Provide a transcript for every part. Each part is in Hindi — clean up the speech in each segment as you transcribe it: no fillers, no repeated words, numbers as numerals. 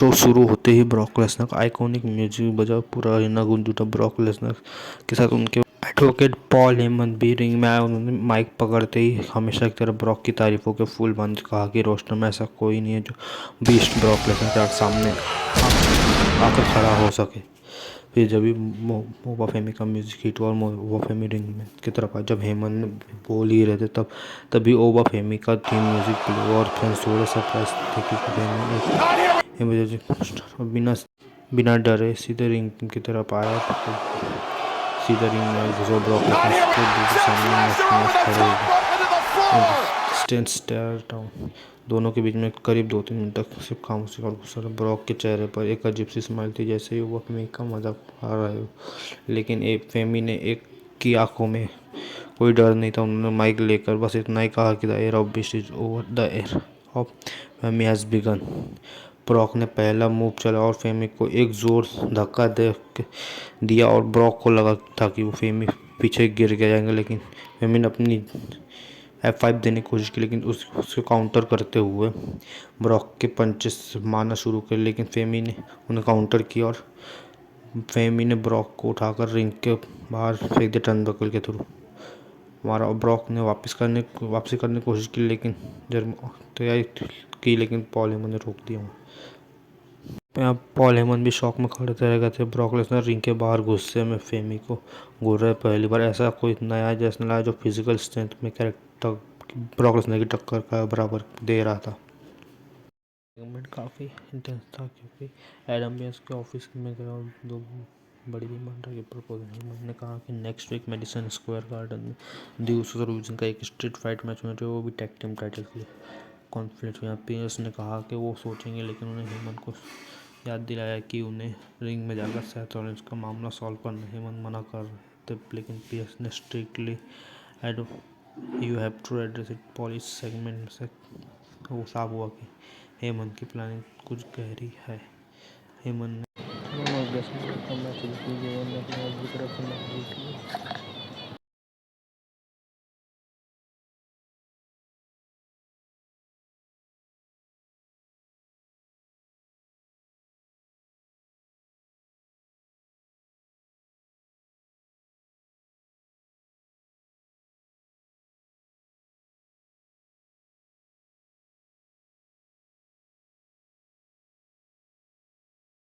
शो शुरू होते ही ब्रॉक लेसनर का आइकॉनिक म्यूजिक बजा, पूरा अरीना गूंज उठा। ब्रॉक लेसनर के साथ उनके एडवोकेट पॉल हेमन भी रिंग में आए। उन्होंने माइक पकड़ते ही हमेशा की तरह ब्रॉक की तारीफों के फूल बांध कहा कि रोस्टर में ऐसा कोई नहीं है जो बीस्ट ब्रॉक लेसनर के सामने आकर खड़ा हो सके। फिर जब भी मोबा फेमी का म्यूजिक हिट हुआ और मोबा फेमी रिंग में की तरफ आया, जब हेमन बोल ही रहे थे तभी ओबा फेमी का थीम म्यूजिक प्ले हुआ और फैंस थोड़े सरप्राइज थे कि फेमी बिना डरे सीधे रिंग की तरफ आया। सीधे रिंग में घुसा। ब्रॉक लेसनर के बिल्कुल सामने मस्त खड़े हो गए। स्टेन स्टेयर डाउन दोनों के बीच में करीब 2-3 मिनट तक सिर्फ खामोशी और गुस्सा था। ब्रॉक के चेहरे पर एक अजीब सी स्माइल थी, जैसे ही वो फेमी का मजाक उड़ा रहे हो। लेकिन फेमी ने एक की आंखों में कोई डर नहीं था। उन्होंने माइक लेकर बस इतना ही कहा कि the era of beast is over, the era of Femi has begun. Brock ने पहला मूव चला और फेमी को एक जोर धक्का दे दिया और ब्रॉक को लगा था कि वो फेमी पीछे गिर जाएंगे, लेकिन फेमी ने अपनी F5 देने की कोशिश की, लेकिन उसको काउंटर करते हुए ब्रॉक के पंचेस मारना शुरू किए, लेकिन फेमी ने उन्हें काउंटर किया और फेमी ने ब्रॉक को उठाकर रिंग के बाहर फेंक दिया टर्नबकल के थ्रू मारा। और ब्रॉक ने वापसी करने की कोशिश की, लेकिन तैयारी की, लेकिन पॉल हेमन ने रोक दिया। यहाँ पॉल हेमन भी शॉक में खड़े रह गए थे। ब्रॉक लेसनर रिंग के बाहर गुस्से में फेमी को घूर रहे। पहली बार ऐसा कोई नया जैसे लाया जो फिजिकल स्ट्रेंथ में कैरेक्टर ब्रॉक लेसनर की टक्कर का बराबर दे रहा था। सेगमेंट काफ़ी इंटेंस था क्योंकि एडम पेज के ऑफिस में गया और दो बड़ी डिमांड की प्रपोजल। हेमन ने कहा कि next week Madison Square Garden में दी उसूस और विजन का एक स्ट्रीट फाइट मैच होना चाहिए, वो भी टैग टीम टाइटल के लिए। कॉन्फ्लिक्ट यहाँ पेयर्स ने कहा कि वो सोचेंगे, लेकिन उन्हें हेमन को याद दिलाया कि उन्हें रिंग में जाकर सेथ रॉलिंस का मामला सॉल्व करना। हेमन मना कर रहे थे, लेकिन पियर्स ने strictly you have to address it polish segment से वो साफ हुआ कि हेमन की प्लानिंग कुछ गहरी है। हेमन ने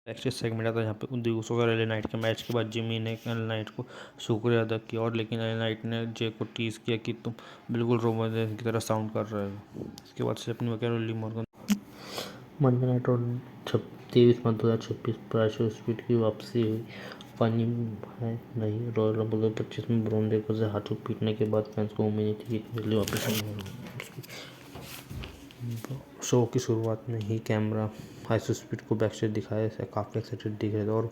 नेक्स्ट सेगमेंट आता है जहाँ पे दी उसो और एल नाइट के मैच के बाद जिमी ने एल नाइट को शुक्रिया अदा किया, और लेकिन एल नाइट ने जे को टीज किया कि तुम बिल्कुल रोमन की तरह साउंड कर रहे हो। इसके बाद से अपनी वगैरह ली मॉर्गन मंडे नाइट और 23 मार्च 2026 प्राइस स्पीड की वापसी हुई। फनी है नहीं, रॉयल रंबल 2025 में ब्रॉन ब्रेकर से हाथों पीटने के बाद फैंस को उम्मीद थी कि इतनी जल्दी वापस आएंगे। शो की शुरुआत में ही कैमरा आईसी स्पीड को बैकस्टेज दिखाया से काफ़ी एक्साइटेड दिख रहे थे और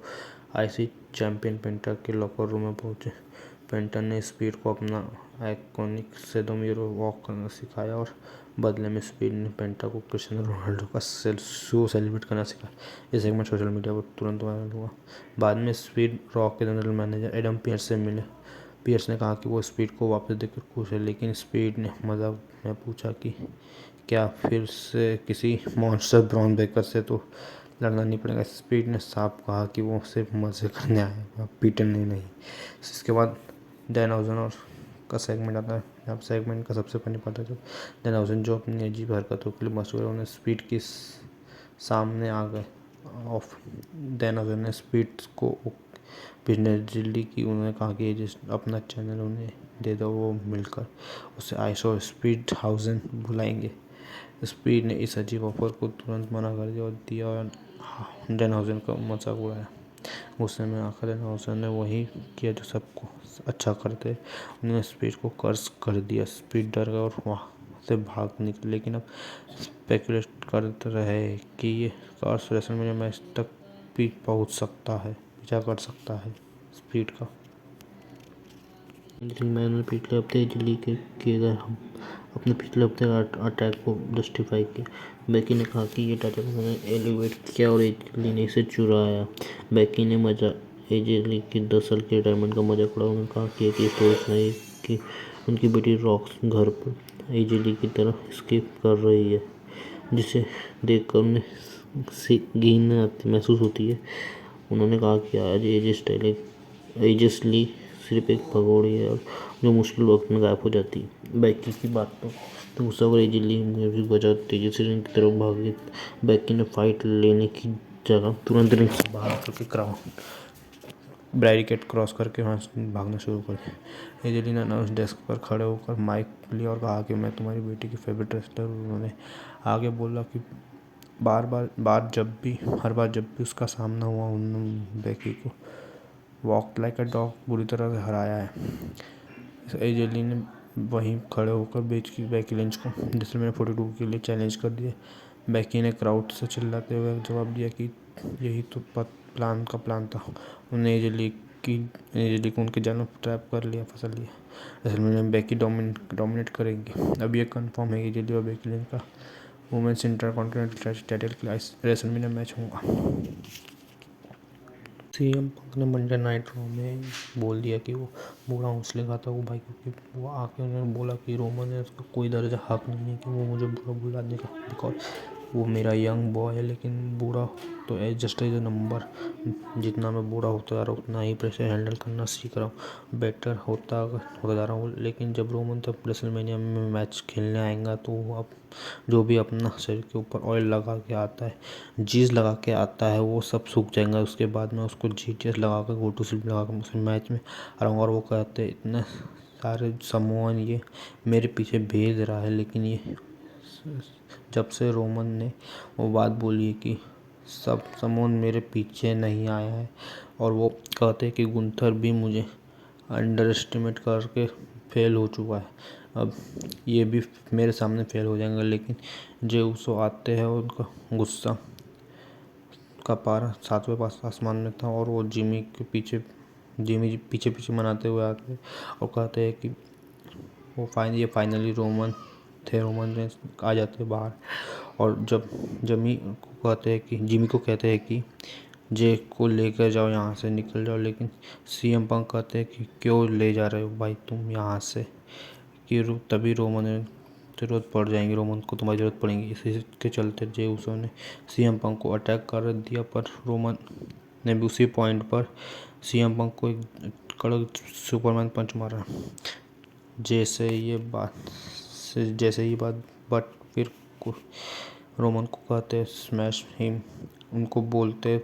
आईसी चैंपियन पेंटा के लॉकर रूम में पहुंचे। पेंटा ने स्पीड को अपना आइकॉनिक सेडोमिरो वॉक करना सिखाया और बदले में स्पीड ने पेंटा को क्रिस्टियानो रोनाल्डो का शो सेलिब्रेट करना सिखाया। ये सेगमेंट सोशल मीडिया पर तुरंत वायरल हुआ। बाद में स्पीड रॉक के जनरल मैनेजर एडम पियर्स से मिले। पियर्स ने कहा कि वो स्पीड को वापस देखकर खुश है, लेकिन स्पीड ने मजाक में पूछा कि क्या फिर से किसी मॉन्स्टर ब्रॉन ब्रेकर से तो लड़ना नहीं पड़ेगा। स्पीड ने साफ कहा कि वो सिर्फ मज़े करने आए हैं, पीटने नहीं। इसके बाद डैनहाउजन और का सेगमेंट आता है। अब सेगमेंट का सबसे फनी पार्ट है जो डैनहाउजन जो अपनी अजीब हरकतों के लिए मशहूर है, उन्हें स्पीड की सामने आ गए। ऑफ डैनहाउजन ने स्पीड को बिजनेस डील की। उन्होंने कहा कि जिस अपना चैनल उन्हें दे दो, वो मिलकर उसे आइसो स्पीड हाउजन बुलाएंगे। स्पीड ने इस अजीब ऑफर को तुरंत मना कर दिया और डैनहाउजन का मजाक उड़ाया। गुस्से में आकर डैनहाउजन ने वही किया जो सबको अच्छा करते। उन्होंने स्पीड को कर्ज कर दिया। स्पीड डर गया और वहाँ से भाग निकले, लेकिन अब स्पेकुलेट करते रहे कि ये कार्स रेसलमेनिया मैच तक भी पहुँच सकता है, पीछा कर सकता है स्पीड का। मैंने पिछले हफ्ते इजली के किए गए अपने पिछले हफ्ते अटैक को जस्टिफाई किया। बेकी ने कहा कि ये टाइटल उन्होंने एलिवेट किया और इजली ने इसे चुराया। बेकी ने इजली की 10 साल के रिटायरमेंट का मजाक उड़ाया। उन्होंने कहा कि एक स्टोरी सुनाई कि उनकी बेटी रॉक्स घर पर इजली की तरह स्किप कर रही है, जिसे देखकर उन्हें घिन आती महसूस होती है। उन्होंने कहा कि आज एजसली सिर्फ एक भगोड़ी है और जो मुश्किल वक्त में गायब हो जाती है। बैकी की बात तो गुस्सा होकर इजीली म्यूजिक बजा तेजी से रिंग की तरफ भागी। बैकी ने फाइट लेने की जगह तुरंत रिंग से बाहर करके बैरिकेड क्रॉस करके वहाँ से भागना शुरू कर दिया। एंजेलिना ने उस डेस्क पर खड़े होकर माइक लिया और कहा कि मैं तुम्हारी बेटी की फेवरेट रेसलर हूँ। उन्होंने आगे बोला कि हर बार जब भी उसका सामना हुआ उन्होंने बैकी को वॉक लाइक अ डॉग बुरी तरह से हराया है। एजेली ने वहीं खड़े होकर बैकी लिंच को रेसलमैनिया 42 के लिए चैलेंज कर दिया। बैकी ने क्राउड से चिल्लाते हुए जवाब दिया कि यही तो प्लान था। उन्हें एजेली को उनके जाल में ट्रैप कर लिया, फंसा लिया। रेसलमैनिया में बैकी डोमिनेट करेगी। अब यह कंफर्म है कि एजेली और बैकी लिंच का वुमेन्स इंटरकॉन्टिनेंटल टाइटल के लिए रेसलमैनिया मैच होगा। सीएम पंक ने मंडे नाइट रॉ में बोल दिया कि वो बुरा हौसले खाता वो भाई, क्योंकि वो आके उन्होंने बोला कि रोमन ने उसका कोई दर्जा हक नहीं है कि वो मुझे बुरा बुलाने का, बिकॉज वो मेरा यंग बॉय है। लेकिन बुरा तो जस्ट एज अ नंबर, जितना मैं बूढ़ा होता जा रहा हूँ उतना ही प्रेशर हैंडल करना सीख रहा हूँ, बेटर होता जा रहा हूँ। लेकिन जब रोमन तब रेसलमेनिया में मैच खेलने आएगा तो वो अब जो भी अपना शरीर के ऊपर ऑयल लगा के आता है, जीज लगा के आता है, वो सब सूख जाएगा। उसके बाद में उसको जीटीएस लगा कर गो टू स्लीप लगा कर उसे मैच में आऊँगा। और वो कहते हैं इतने सारे समूहन ये मेरे पीछे भेज रहा है। लेकिन ये जब से रोमन ने वो बात बोली है कि सब समूहन मेरे पीछे नहीं आया है, और वो कहते हैं कि गुंथर भी मुझे अंडर एस्टिमेट करके फेल हो चुका है, अब ये भी मेरे सामने फेल हो जाएंगे। लेकिन जो उसो आते हैं उनका गुस्सा का पारा 7वें आसमान में था, और वो जिमी पीछे मनाते हुए आते हैं और कहते हैं कि ये फाइनली रोमन रेंस आ जाते हैं बाहर। और जब जिमी को कहते हैं कि जे को लेकर जाओ, यहाँ से निकल जाओ। लेकिन सीएम पंक कहते हैं कि क्यों ले जा रहे हो भाई तुम यहाँ से, कि तभी रोमन ज़रूरत पड़ जाएंगी, रोमन को तुम्हारी ज़रूरत पड़ेगी। इसी के चलते जे उसो ने सीएम पंक को अटैक कर दिया, पर रोमन ने भी उसी पॉइंट पर सीएम पंक को एक कड़क सुपरमैन पंच मारा। जैसे ही बात बट फिर रोमन को कहते स्मैश हिम, उनको बोलते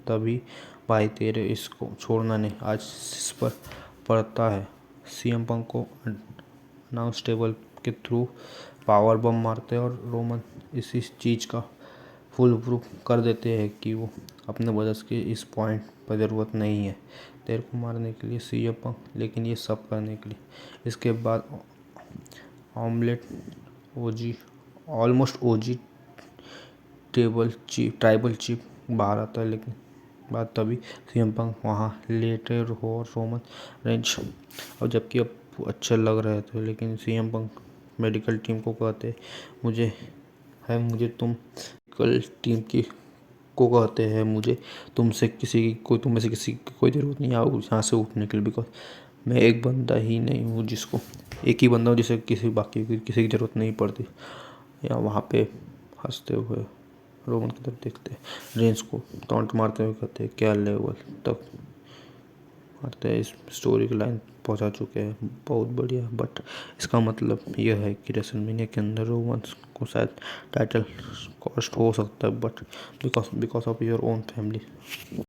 तभी भाई तेरे इसको छोड़ना नहीं, आज इस पर पड़ता है। सीएम पंक को अनाउंस टेबल के थ्रू पावर बम मारते हैं और रोमन इसी चीज़ का फुल प्रूफ कर देते हैं कि वो अपने ब्रदर्स की इस पॉइंट पर ज़रूरत नहीं है तेरे को मारने के लिए सीएम पंक, लेकिन ये सब करने के लिए। इसके बाद ऑलमोस्ट ओजी ट्राइबल चीफ बाहर आता है। लेकिन बात तभी सीएम पंक वहाँ लेटे हो और रोमन रेंज, और जबकि अब अच्छे लग रहे थे। लेकिन सीएम पंक मेडिकल टीम को कहते मुझे तुम मेडिकल टीम को कहते हैं मुझे तुम में से किसी की कोई ज़रूरत नहीं है यहाँ से उठने के लिए, बिकॉज मैं एक बंदा ही नहीं हूँ एक ही बंदा हूँ जिसे किसी की ज़रूरत नहीं पड़ती। या वहाँ पे हंसते हुए रोमन की तरफ देखते हैं, रेंज को टॉन्ट मारते हुए कहते हैं क्या लेवल तक मारते हैं। इस स्टोरी की लाइन पहुंचा चुके हैं, बहुत बढ़िया। बट इसका मतलब यह है कि रेसलमेनिया के अंदर रोमन को शायद टाइटल कॉस्ट हो सकता है, but because of your own family.